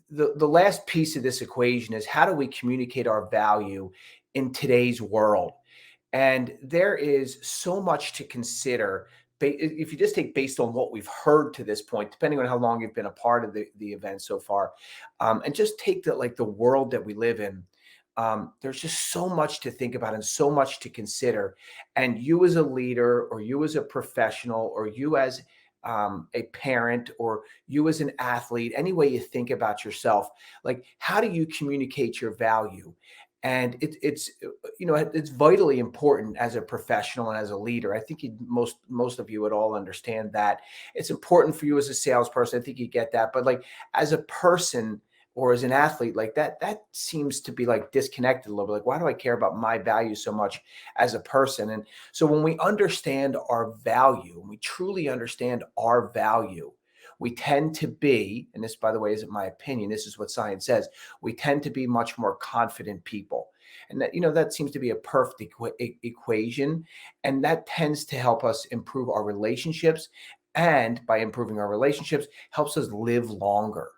the last piece of this equation is, how do we communicate our value in today's world? And there is so much to consider. If you just take based on what we've heard to this point, depending on how long you've been a part of the event so far, and just take the world that we live in. There's just so much to think about and so much to consider. And you as a leader, or you as a professional, or you as a parent, or you as an athlete, any way you think about yourself, like, how do you communicate your value? And it's vitally important as a professional and as a leader. I think most of you would all understand that it's important for you as a salesperson. I think you get that, but like, as a person or as an athlete, like that seems to be like disconnected a little bit. Like, why do I care about my value so much as a person? And so when we understand our value, when we truly understand our value, we tend to be, and this, by the way, isn't my opinion, this is what science says, we tend to be much more confident people. And that seems to be a perfect equation. And that tends to help us improve our relationships. And by improving our relationships, helps us live longer.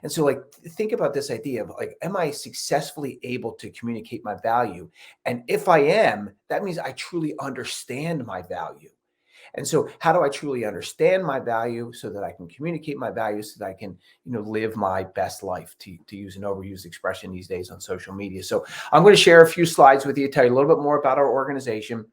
And so, like, think about this idea of, like, am I successfully able to communicate my value? And if I am, that means I truly understand my value. And so, how do I truly understand my value so that I can communicate my value, so that I can, live my best life, to use an overused expression these days on social media. So I'm going to share a few slides with you, tell you a little bit more about our organization.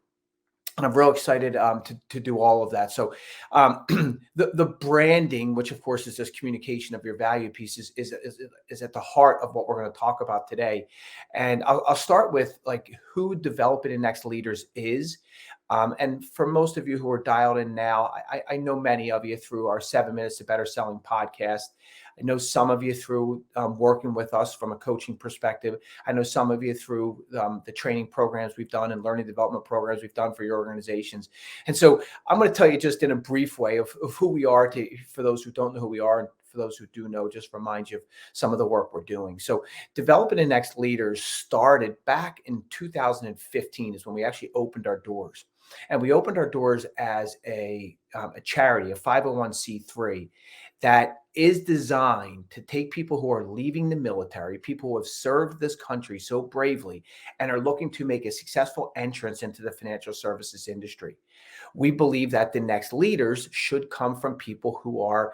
And I'm real excited to do all of that. So the branding, which of course is this communication of your value pieces, is at the heart of what we're going to talk about today. And I'll start with, like, who Developing the Next Leaders is. And for most of you who are dialed in now, I know many of you through our 7 Minutes to Better Selling podcast. I know some of you through working with us from a coaching perspective. I know some of you through the training programs we've done and learning development programs we've done for your organizations. And so I'm going to tell you just in a brief way of who we are, for those who don't know who we are, and for those who do know, just remind you of some of the work we're doing. So Developing the Next Leaders started back in 2015 is when we actually opened our doors. And we opened our doors as a charity, a 501c3, that is designed to take people who are leaving the military, people who have served this country so bravely, and are looking to make a successful entrance into the financial services industry. We believe that the next leaders should come from people who are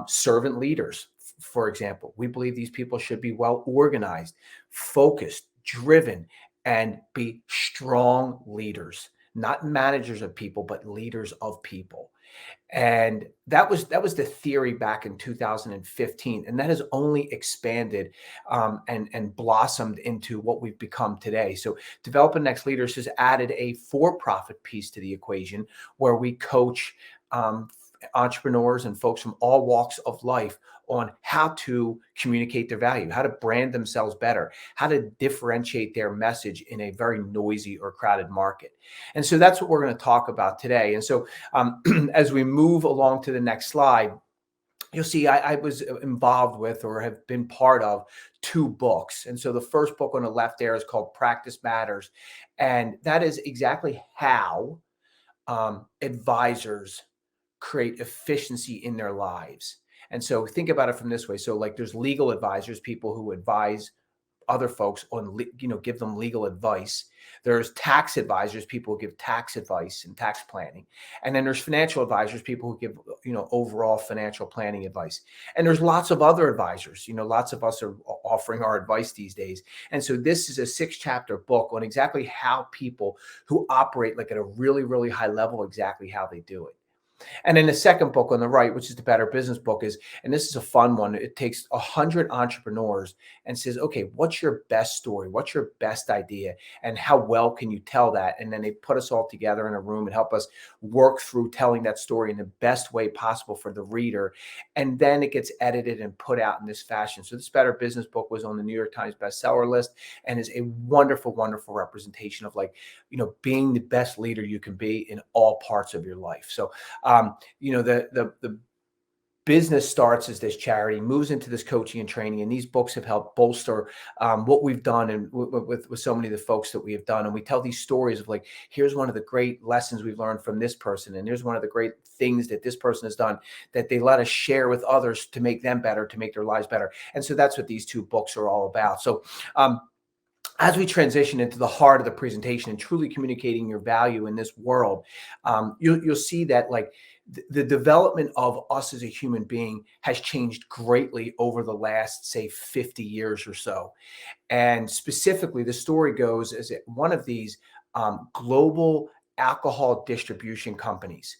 servant leaders. For example, we believe these people should be well organized, focused, driven, and be strong leaders. Not managers of people, but leaders of people. And that was the theory back in 2015, and that has only expanded and blossomed into what we've become today. So Developing Next Leaders has added a for-profit piece to the equation, where we coach entrepreneurs and folks from all walks of life on how to communicate their value, how to brand themselves better, how to differentiate their message in a very noisy or crowded market. And so that's what we're going to talk about today. And so as we move along to the next slide, you'll see I was involved with, or have been part of, 2 books. And so the first book on the left there is called Practice Matters. And that is exactly how advisors create efficiency in their lives. And so think about it from this way. So, like, there's legal advisors, people who advise other folks on, give them legal advice. There's tax advisors, people who give tax advice and tax planning. And then there's financial advisors, people who give, overall financial planning advice. And there's lots of other advisors, lots of us are offering our advice these days. And so this is a 6-chapter book on exactly how people who operate, like, at a really, really high level, exactly how they do it. And then the second book on the right, which is the Better Business book, and this is a fun one. It takes 100 entrepreneurs and says, okay, what's your best story? What's your best idea? And how well can you tell that? And then they put us all together in a room and help us work through telling that story in the best way possible for the reader. And then it gets edited and put out in this fashion. So this Better Business book was on the New York Times bestseller list, and is a wonderful, wonderful representation of, like, being the best leader you can be in all parts of your life. So the business starts as this charity, moves into this coaching and training, and these books have helped bolster what we've done and with so many of the folks that we have done. And we tell these stories of like, here's one of the great lessons we've learned from this person, and here's one of the great things that this person has done that they let us share with others to make them better, to make their lives better. And so that's what these two books are all about. So as we transition into the heart of the presentation and truly communicating your value in this world, you'll see that like the development of us as a human being has changed greatly over the last, say, 50 years or so. And specifically, the story goes as that one of these global alcohol distribution companies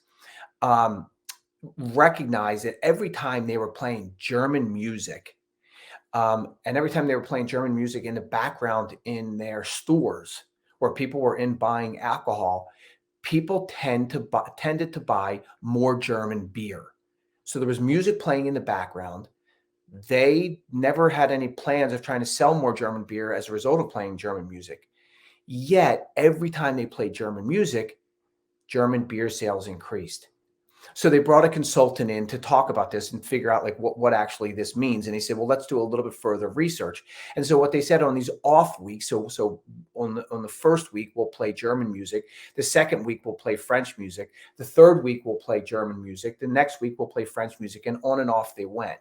um, recognized that every time they were playing German music, and every time they were playing German music in the background in their stores where people were in buying alcohol, people tended to buy more German beer. So there was music playing in the background. They never had any plans of trying to sell more German beer as a result of playing German music. Yet every time they played German music, German beer sales increased. So they brought a consultant in to talk about this and figure out like what actually this means. And they said, well, let's do a little bit further research. And so what they said on these off weeks, so on the first week we'll play German music, the second week we'll play French music, the third week we'll play German music, the next week we'll play French music, and on and off they went.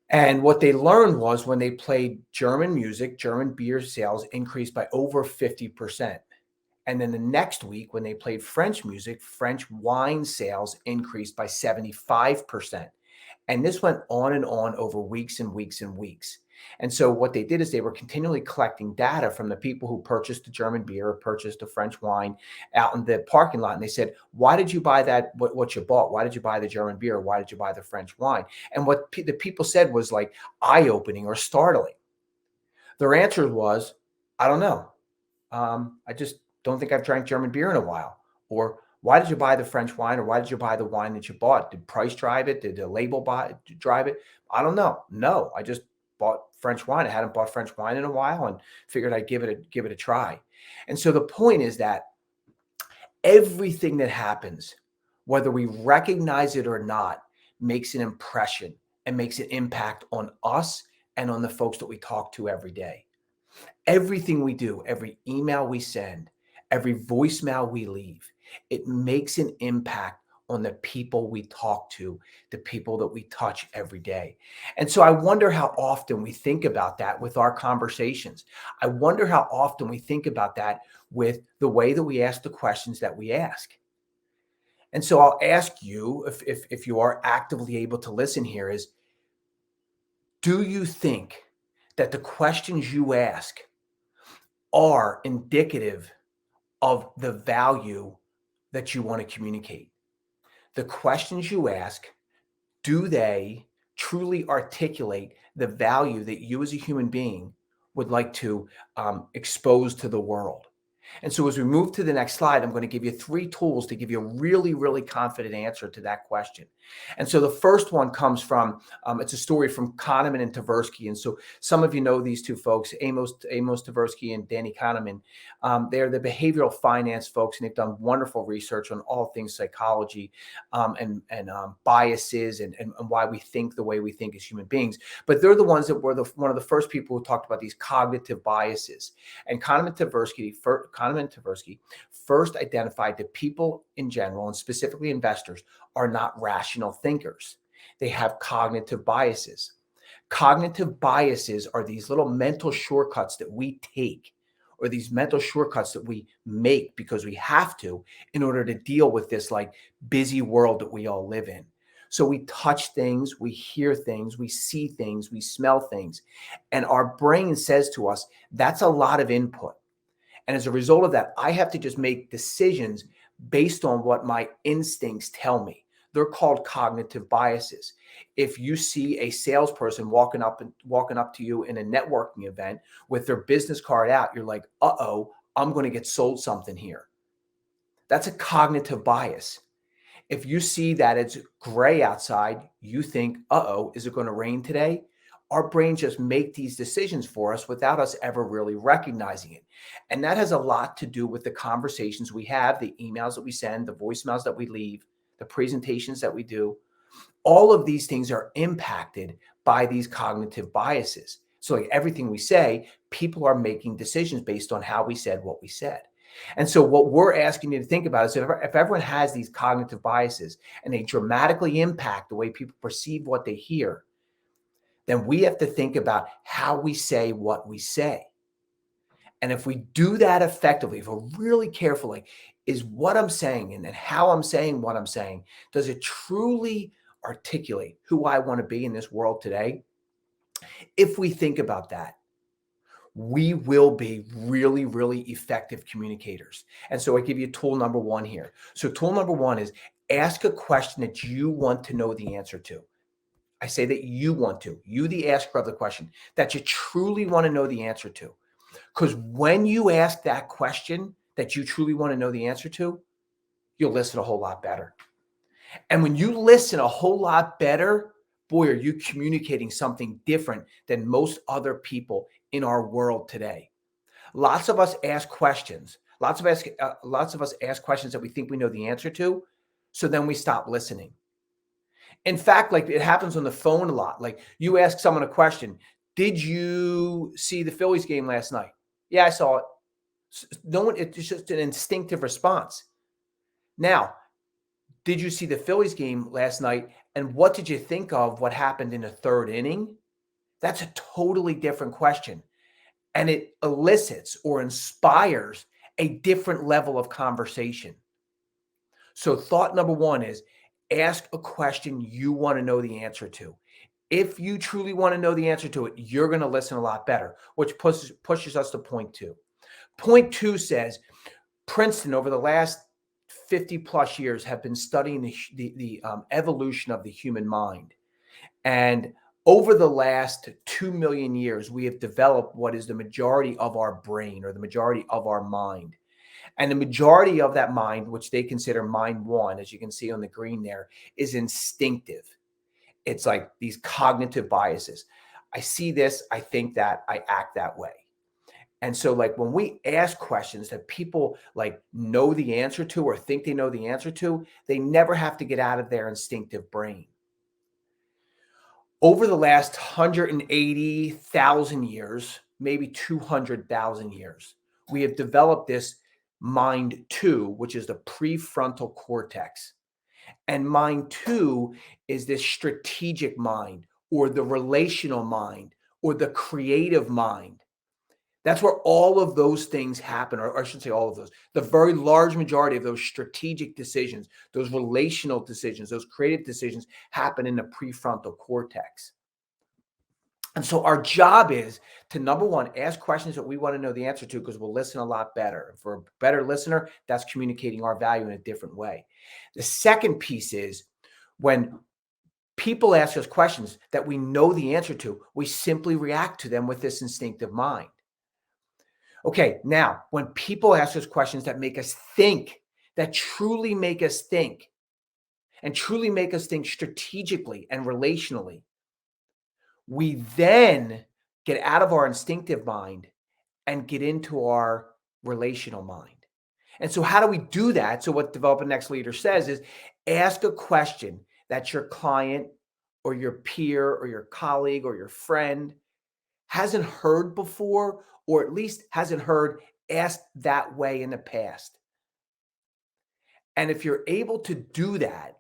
And what they learned was when they played German music, German beer sales increased by over 50%. And then the next week, when they played French music, French wine sales increased by 75%. And this went on and on over weeks and weeks and weeks. And so what they did is they were continually collecting data from the people who purchased the German beer or purchased the French wine out in the parking lot. And they said, why did you buy that, what you bought? Why did you buy the German beer? Why did you buy the French wine? And what the people said was like eye-opening or startling. Their answer was, I don't know. I just don't think I've drank German beer in a while. Or why did you buy the French wine? Or why did you buy the wine that you bought? Did price drive it? Did the label drive it? I don't know. No, I just bought French wine. I hadn't bought French wine in a while and figured I'd give it a try. And so the point is that everything that happens, whether we recognize it or not, makes an impression and makes an impact on us and on the folks that we talk to every day. Everything we do, every email we send, every voicemail we leave, it makes an impact on the people we talk to, the people that we touch every day. And so I wonder how often we think about that with our conversations. I wonder how often we think about that with the way that we ask the questions that we ask. And so I'll ask you, if you are actively able to listen here, is do you think that the questions you ask are indicative of the value that you want to communicate? The questions you ask, do they truly articulate the value that you as a human being would like to expose to the world? And so as we move to the next slide, I'm going to give you 3 tools to give you a really, really confident answer to that question. And so the first one comes from, it's a story from Kahneman and Tversky. And so some of you know these two folks, Amos Tversky and Danny Kahneman. They're the behavioral finance folks, and they've done wonderful research on all things psychology and biases and why we think the way we think as human beings. But they're the ones that were one of the first people who talked about these cognitive biases. And Kahneman and Tversky first identified that people in general, and specifically investors, are not rational thinkers. They have cognitive biases. Cognitive biases are these little mental shortcuts that we take, or these mental shortcuts that we make because we have to in order to deal with this like busy world that we all live in. So we touch things, we hear things, we see things, we smell things, and our brain says to us, that's a lot of input. And as a result of that, I have to just make decisions based on what my instincts tell me. They're called cognitive biases. If you see a salesperson walking up to you in a networking event with their business card out, you're like, uh-oh, I'm going to get sold something here. That's a cognitive bias. If you see that it's gray outside, you think, uh-oh, is it going to rain today? Our brains just make these decisions for us without us ever really recognizing it. And that has a lot to do with the conversations we have, the emails that we send, the voicemails that we leave, the presentations that we do. All of these things are impacted by these cognitive biases. So, like everything we say, people are making decisions based on how we said what we said. And so, what we're asking you to think about is if everyone has these cognitive biases and they dramatically impact the way people perceive what they hear, then we have to think about how we say what we say. And if we do that effectively, if we're really careful, like, is what I'm saying and how I'm saying what I'm saying, does it truly articulate who I want to be in this world today? If we think about that, we will be really, really effective communicators. And so I give you tool number one here. So, tool number one is ask a question that you want to know the answer to. I say that you want to, you, the asker of the question, that you truly want to know the answer to. Because when you ask that question that you truly want to know the answer to, you'll listen a whole lot better. And when you listen a whole lot better, boy, are you communicating something different than most other people in our world today. Lots of us ask questions. Lots of us ask questions that we think we know the answer to. So then we stop listening. In fact, like it happens on the phone a lot. Like you ask someone a question, did you see the Phillies game last night? Yeah, I saw it. No one, it's just an instinctive response. Now, did you see the Phillies game last night? And what did you think of what happened in the third inning? That's a totally different question. And it elicits or inspires a different level of conversation. So, thought number one is ask a question you want to know the answer to. If you truly want to know the answer to it, you're going to listen a lot better, which pushes us to point two. Point two says Princeton, over the last 50 plus years, have been studying the evolution of the human mind. And over the last 2 million years, we have developed what is the majority of our brain or the majority of our mind. And the majority of that mind, which they consider mind one, as you can see on the green there, is instinctive. It's like these cognitive biases. I see this, I think that, I act that way. And so, like, when we ask questions that people like know the answer to or think they know the answer to, they never have to get out of their instinctive brain. Over the last 180,000 years, maybe 200,000 years, we have developed this mind two, which is the prefrontal cortex. And mind two is this strategic mind or the relational mind or the creative mind. That's where all of those things happen, or I should say all of those. The very large majority of those strategic decisions, those relational decisions, those creative decisions happen in the prefrontal cortex. And so our job is to, number one, ask questions that we want to know the answer to because we'll listen a lot better. And for a better listener, that's communicating our value in a different way. The second piece is when people ask us questions that we know the answer to, we simply react to them with this instinctive mind. Okay, now, when people ask us questions that make us think, that truly make us think, and truly make us think strategically and relationally, we then get out of our instinctive mind and get into our relational mind. And so, how do we do that? So, what Develop a Next Leader says is ask a question that your client or your peer or your colleague or your friend hasn't heard before, or at least hasn't heard asked that way in the past. And if you're able to do that,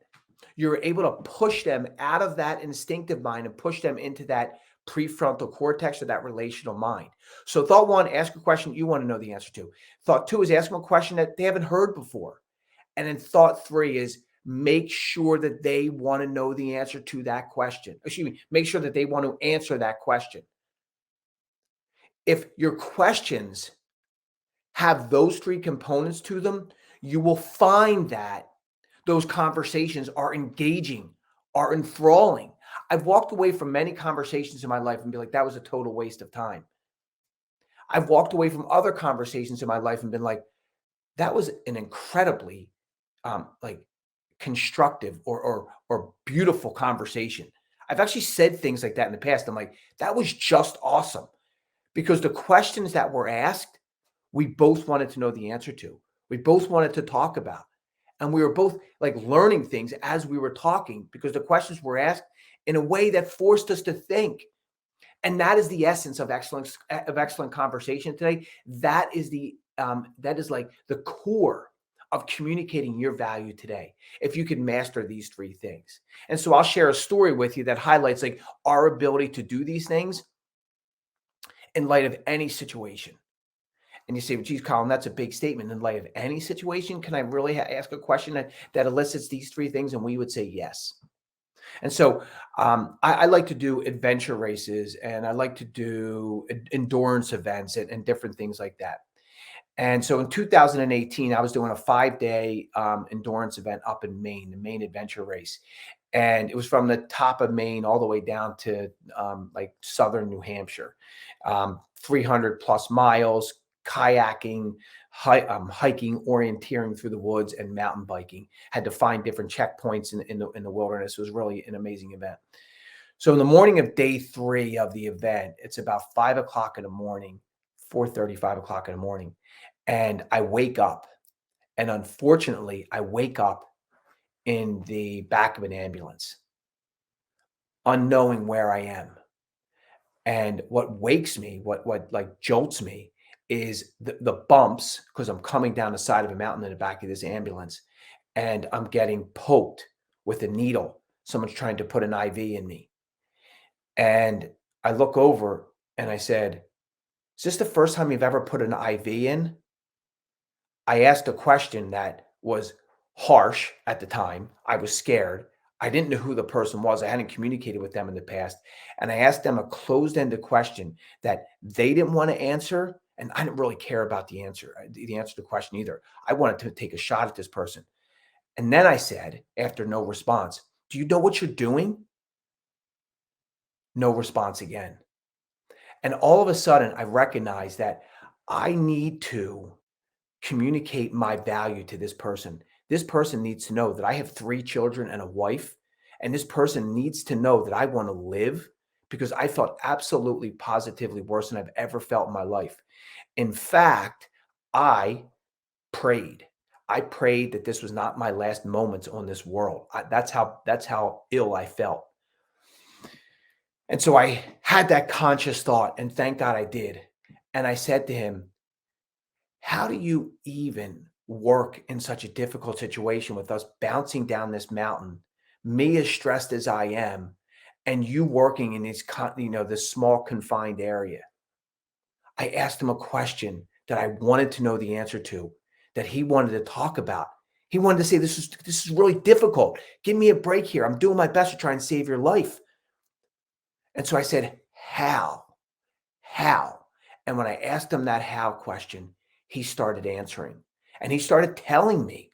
you're able to push them out of that instinctive mind and push them into that prefrontal cortex or that relational mind. So, thought one, ask a question you want to know the answer to. Thought two is ask them a question that they haven't heard before. And then thought three is make sure that they want to know the answer to that question. Excuse me, make sure that they want to answer that question. If your questions have those three components to them, you will find that those conversations are engaging, are enthralling. I've walked away from many conversations in my life and be like, that was a total waste of time. I've walked away from other conversations in my life and been like, that was an incredibly like constructive or beautiful conversation. I've actually said things like that in the past. I'm like, that was just awesome. Because the questions that were asked, we both wanted to know the answer to. We both wanted to talk about. And we were both like learning things as we were talking because the questions were asked in a way that forced us to think. And that is the essence of excellent conversation today. That is like the core of communicating your value today. If you can master these three things. And so I'll share a story with you that highlights like our ability to do these things in light of any situation. And you say, well, geez, Colin, that's a big statement. In light of any situation, can I really ask a question that elicits these three things? And we would say yes. And so I like to do adventure races and I like to do endurance events and different things like that. And so in 2018, I was doing a 5-day endurance event up in Maine, the Maine Adventure Race. And it was from the top of Maine all the way down to like southern New Hampshire, 300 plus miles, kayaking, hiking, orienteering through the woods, and mountain biking. Had to find different checkpoints in the wilderness. It was really an amazing event. So in the morning of day 3 of the event, it's about 5 o'clock in the morning, 4:30, 5 o'clock in the morning. And I wake up. And unfortunately, I wake up in the back of an ambulance, unknowing where I am. And what wakes me, what like jolts me is the bumps because I'm coming down the side of a mountain in the back of this ambulance and I'm getting poked with a needle. Someone's trying to put an IV in me. And I look over and I said, is this the first time you've ever put an IV in? I asked a question that was harsh at the time. I was scared. I didn't know who the person was. I hadn't communicated with them in the past. And I asked them a closed-ended question that they didn't want to answer. And I didn't really care about the answer to the question either. I wanted to take a shot at this person. And then I said, after no response, do you know what you're doing? No response again. And all of a sudden, I recognized that I need to communicate my value to this person. This person needs to know that I have 3 children and a wife, and this person needs to know that I want to live because I felt absolutely positively worse than I've ever felt in my life. In fact, I prayed. I prayed that this was not my last moments on this world. That's how ill I felt. And so I had that conscious thought, and thank God I did. And I said to him, how do you even work in such a difficult situation with us bouncing down this mountain, me as stressed as I am, and you working in this small confined area? I asked him a question that I wanted to know the answer to, that he wanted to talk about. He wanted to say, this is really difficult. Give me a break here. I'm doing my best to try and save your life. And so I said, how? How? And when I asked him that how question, he started answering. And he started telling me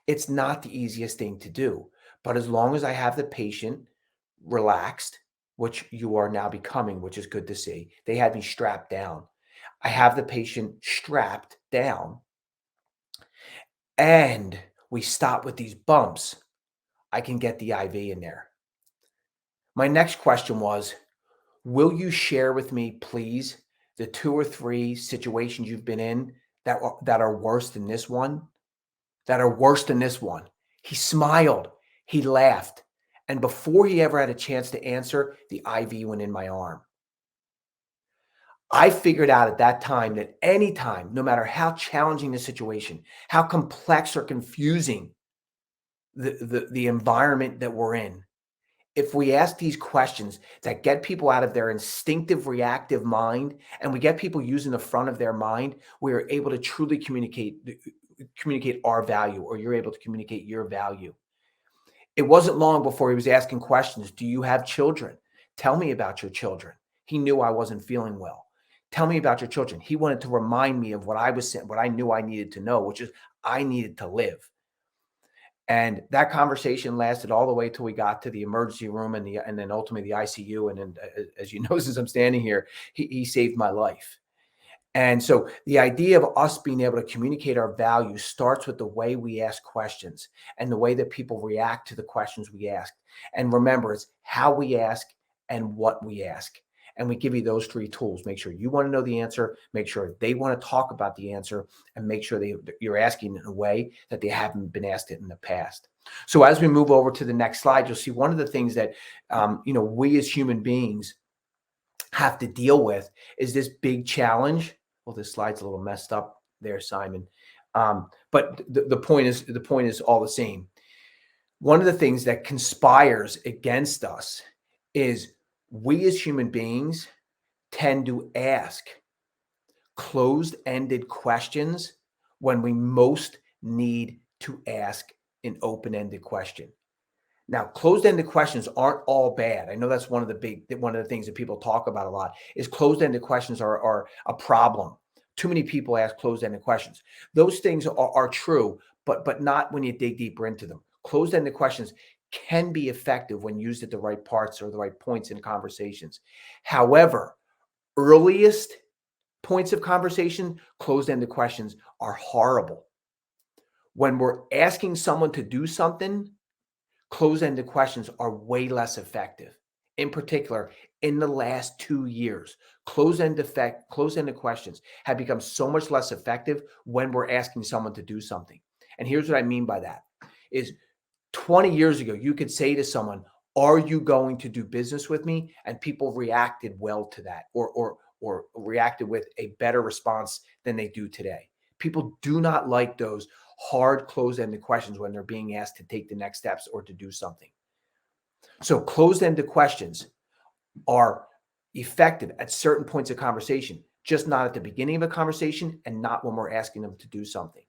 it's not the easiest thing to do. But as long as I have the patient relaxed, which you are now becoming, which is good to see, they had me strapped down. I have the patient strapped down and we stop with these bumps. I can get the IV in there. My next question was, will you share with me, please, the 2 or 3 situations you've been in that are worse than this one? That are worse than this one. He smiled. He laughed. And before he ever had a chance to answer, the IV went in my arm. I figured out at that time that anytime, no matter how challenging the situation, how complex or confusing the environment that we're in, if we ask these questions that get people out of their instinctive reactive mind and we get people using the front of their mind, we are able to truly communicate our value, or you're able to communicate your value. It wasn't long before he was asking questions. Do you have children? Tell me about your children. He knew I wasn't feeling well. Tell me about your children. He wanted to remind me of what I was saying, what I knew I needed to know, which is I needed to live. And that conversation lasted all the way till we got to the emergency room and then ultimately the ICU. And then, as you know, since I'm standing here, he saved my life. And so the idea of us being able to communicate our values starts with the way we ask questions and the way that people react to the questions we ask. And remember, it's how we ask and what we ask. And we give you those three tools. Make sure you want to know the answer, make sure they want to talk about the answer, and make sure you're asking in a way that they haven't been asked it in the past. So as we move over to the next slide, you'll see one of the things that we as human beings have to deal with is this big challenge. Well, this slide's a little messed up there, Simon. But the point is all the same. One of the things that conspires against us is we as human beings tend to ask closed-ended questions when we most need to ask an open-ended question. Now, closed-ended questions aren't all bad. I know that's one of the things that people talk about a lot is closed-ended questions are a problem. Too many people ask closed-ended questions. Those things are true, but not when you dig deeper into them. Closed-ended questions can be effective when used at the right parts or the right points in conversations. However, earliest points of conversation, closed-ended questions are horrible. When we're asking someone to do something, closed-ended questions are way less effective. In particular, in the last 2 years, closed-ended questions have become so much less effective when we're asking someone to do something. And here's what I mean by that is 20 years ago, you could say to someone, "Are you going to do business with me?" And people reacted well to that or reacted with a better response than they do today. People do not like those hard closed-ended questions when they're being asked to take the next steps or to do something. So closed-ended questions are effective at certain points of conversation, just not at the beginning of a conversation and not when we're asking them to do something.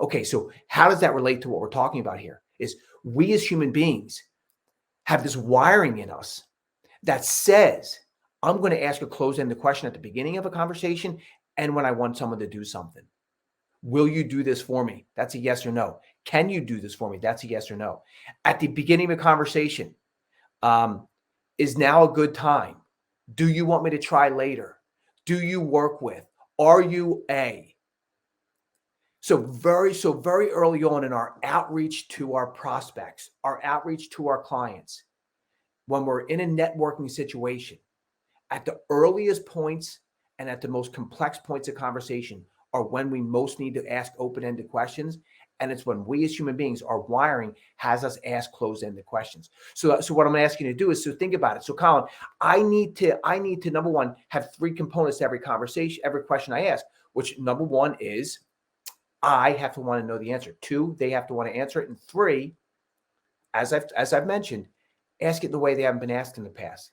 Okay, so how does that relate to what we're talking about here? Is we as human beings have this wiring in us that says, I'm going to ask a closed-ended question at the beginning of a conversation and when I want someone to do something. Will you do this for me? That's a yes or no. Can you do this for me? That's a yes or no. At the beginning of a conversation, is now a good time? Do you want me to try later? Do you work with? Are you a? So very early on in our outreach to our prospects, our outreach to our clients, when we're in a networking situation, at the earliest points and at the most complex points of conversation are when we most need to ask open-ended questions. And it's when we as human beings, our wiring has us ask closed-ended questions. So what I'm asking you to do is to think about it. So Colin, I need to number one, have three components to every conversation, every question I ask, which number one is I have to want to know the answer. Two, they have to want to answer it. And three, as I've mentioned, ask it the way they haven't been asked in the past.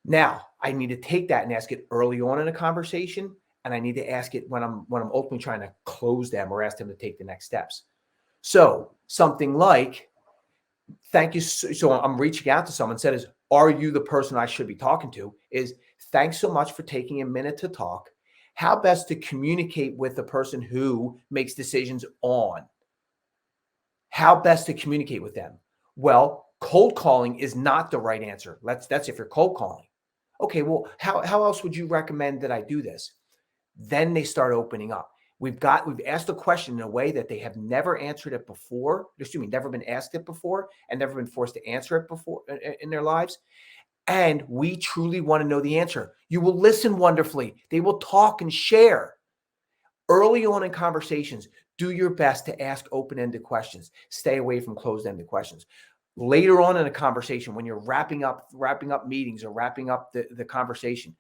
Now, I need to take that and ask it early on in a conversation, and I need to ask it when I'm ultimately trying to close them or ask them to take the next steps. So something like, thank you. So I'm reaching out to someone, says, are you the person I should be talking to? Is thanks so much for taking a minute to talk. How best to communicate with the person who makes decisions on? How best to communicate with them? Well, cold calling is not the right answer. That's if you're cold calling. Okay, well, how else would you recommend that I do this? Then they start opening up. We've asked a question in a way that they have never answered it before. Never been asked it before and never been forced to answer it before in their lives. And we truly want to know the answer. You will listen wonderfully. They will talk and share. Early on in conversations, do your best to ask open-ended questions. Stay away from closed-ended questions. Later on in a conversation, when you're wrapping up meetings or wrapping up the conversation,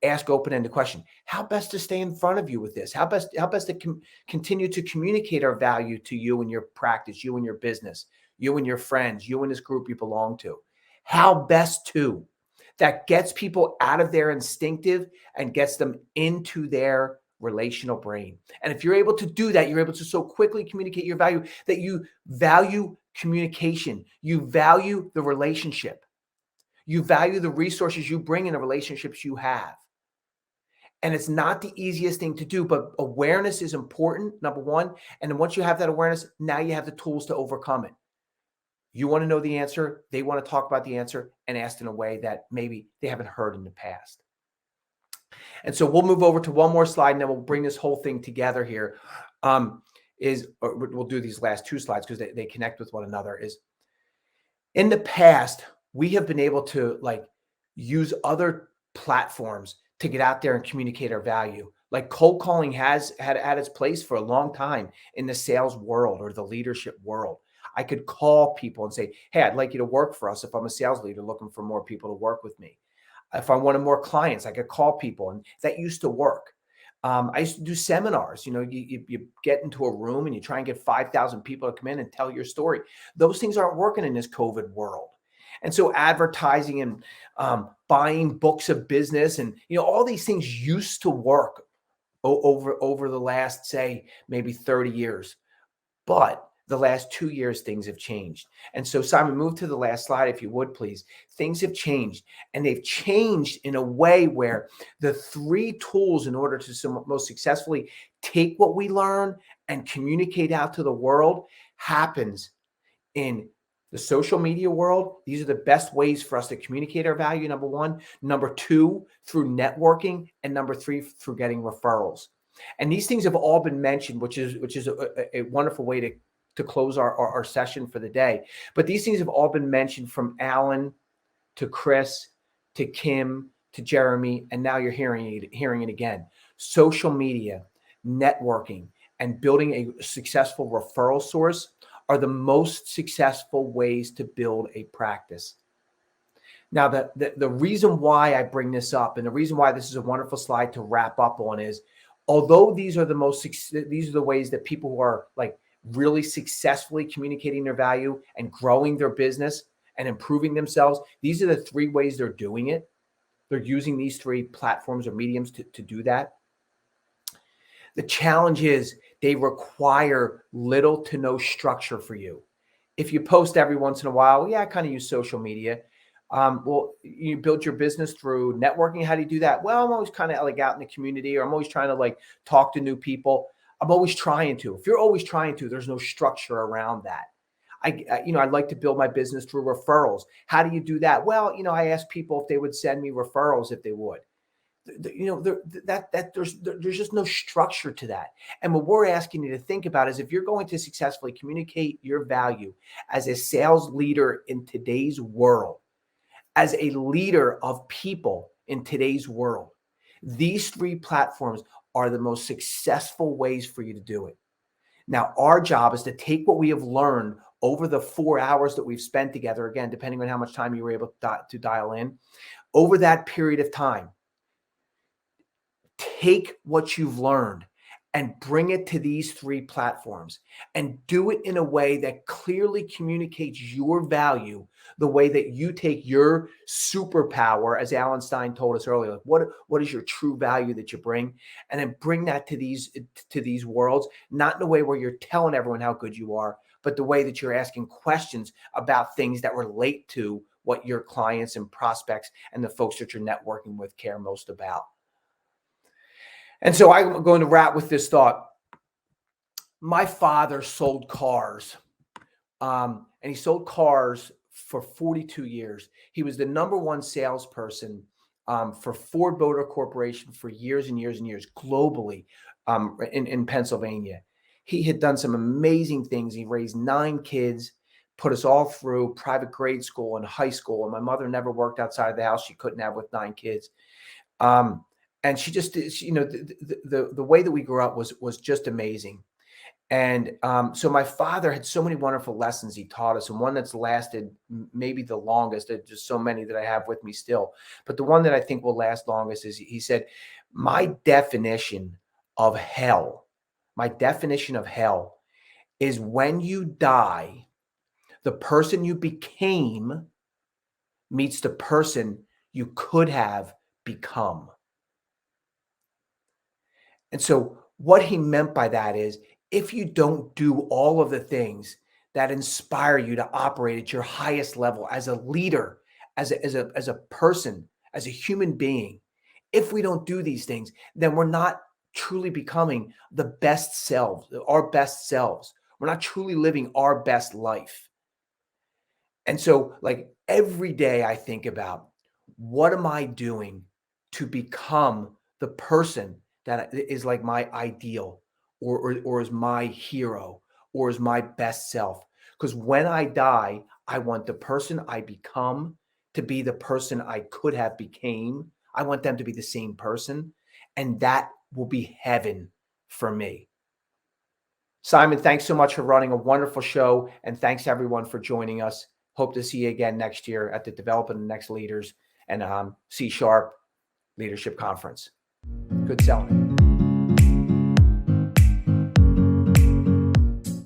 ask open-ended question. How best to stay in front of you with this? How best to continue to communicate our value to you and your practice, you and your business, you and your friends, you and this group you belong to? How best to? That gets people out of their instinctive and gets them into their relational brain. And if you're able to do that, you're able to so quickly communicate your value that you value communication. You value the relationship. You value the resources you bring in the relationships you have. And it's not the easiest thing to do, but awareness is important, number one. And then once you have that awareness, now you have the tools to overcome it. You want to know the answer. They want to talk about the answer and ask in a way that maybe they haven't heard in the past. And so we'll move over to one more slide and then we'll bring this whole thing together here. We'll do these last two slides because they connect with one another. Is in the past, we have been able to use other platforms to get out there and communicate our value. Like cold calling has had its place for a long time in the sales world or the leadership world. I could call people and say, "Hey, I'd like you to work for us." If I'm a sales leader looking for more people to work with me, if I wanted more clients, I could call people, and that used to work. I used to do seminars. You get into a room and you try and get 5,000 people to come in and tell your story. Those things aren't working in this COVID world. And so advertising and buying books of business and all these things used to work over the last, say, maybe 30 years. But the last 2 years, things have changed. And so, Simon, move to the last slide, if you would, please. Things have changed, and they've changed in a way where the three tools in order to most successfully take what we learn and communicate out to the world happens in the social media world. These are the best ways for us to communicate our value, number one. Number two, through networking. And number three, through getting referrals. And these things have all been mentioned, which is a wonderful way to close our session for the day. But these things have all been mentioned from Alan to Chris to Kim to Jeremy, and now you're hearing it again. Social media, networking, and building a successful referral source are the most successful ways to build a practice. Now, the reason why I bring this up and the reason why this is a wonderful slide to wrap up on is, although these are the ways that people who are like really successfully communicating their value and growing their business and improving themselves, these are the three ways they're doing it. They're using these three platforms or mediums to do that. The challenge is they require little to no structure for you. If you post every once in a while, I kind of use social media. Well, you build your business through networking. How do you do that? Well, I'm always kind of like out in the community, or I'm always trying to like talk to new people. I'm always trying to. If you're always trying to, there's no structure around that. I'd like to build my business through referrals. How do you do that? Well, I ask people if they would send me referrals if they would. There's just no structure to that. And what we're asking you to think about is, if you're going to successfully communicate your value as a sales leader in today's world, as a leader of people in today's world, these three platforms are the most successful ways for you to do it. Now, our job is to take what we have learned over the 4 hours that we've spent together, again, depending on how much time you were able to dial in, over that period of time. Take what you've learned and bring it to these three platforms and do it in a way that clearly communicates your value, the way that you take your superpower, as Alan Stein told us earlier. Like what is your true value that you bring? And then bring that to these worlds, not in a way where you're telling everyone how good you are, but the way that you're asking questions about things that relate to what your clients and prospects and the folks that you're networking with care most about. And so I'm going to wrap with this thought. My father sold cars, and he sold cars for 42 years. He was the number one salesperson for Ford Motor Corporation for years and years and years globally in Pennsylvania. He had done some amazing things. He raised 9 kids, put us all through private grade school and high school. And my mother never worked outside of the house. She couldn't have with 9 kids. And she just, the way that we grew up was just amazing. And so my father had so many wonderful lessons he taught us, and one that's lasted maybe the longest. There's just so many that I have with me still. But the one that I think will last longest is he said, my definition of hell is when you die, the person you became meets the person you could have become. And so what he meant by that is, if you don't do all of the things that inspire you to operate at your highest level as a leader, as a person, as a human being, if we don't do these things, then we're not truly becoming the best selves, our best selves. We're not truly living our best life. And so, like, every day I think about, what am I doing to become the person that is like my ideal, or is my hero, or is my best self? Because when I die, I want the person I become to be the person I could have became. I want them to be the same person. And that will be heaven for me. Simon, thanks so much for running a wonderful show. And thanks everyone for joining us. Hope to see you again next year at the Developing the Next Leaders and C Sharp Leadership Conference. Good selling.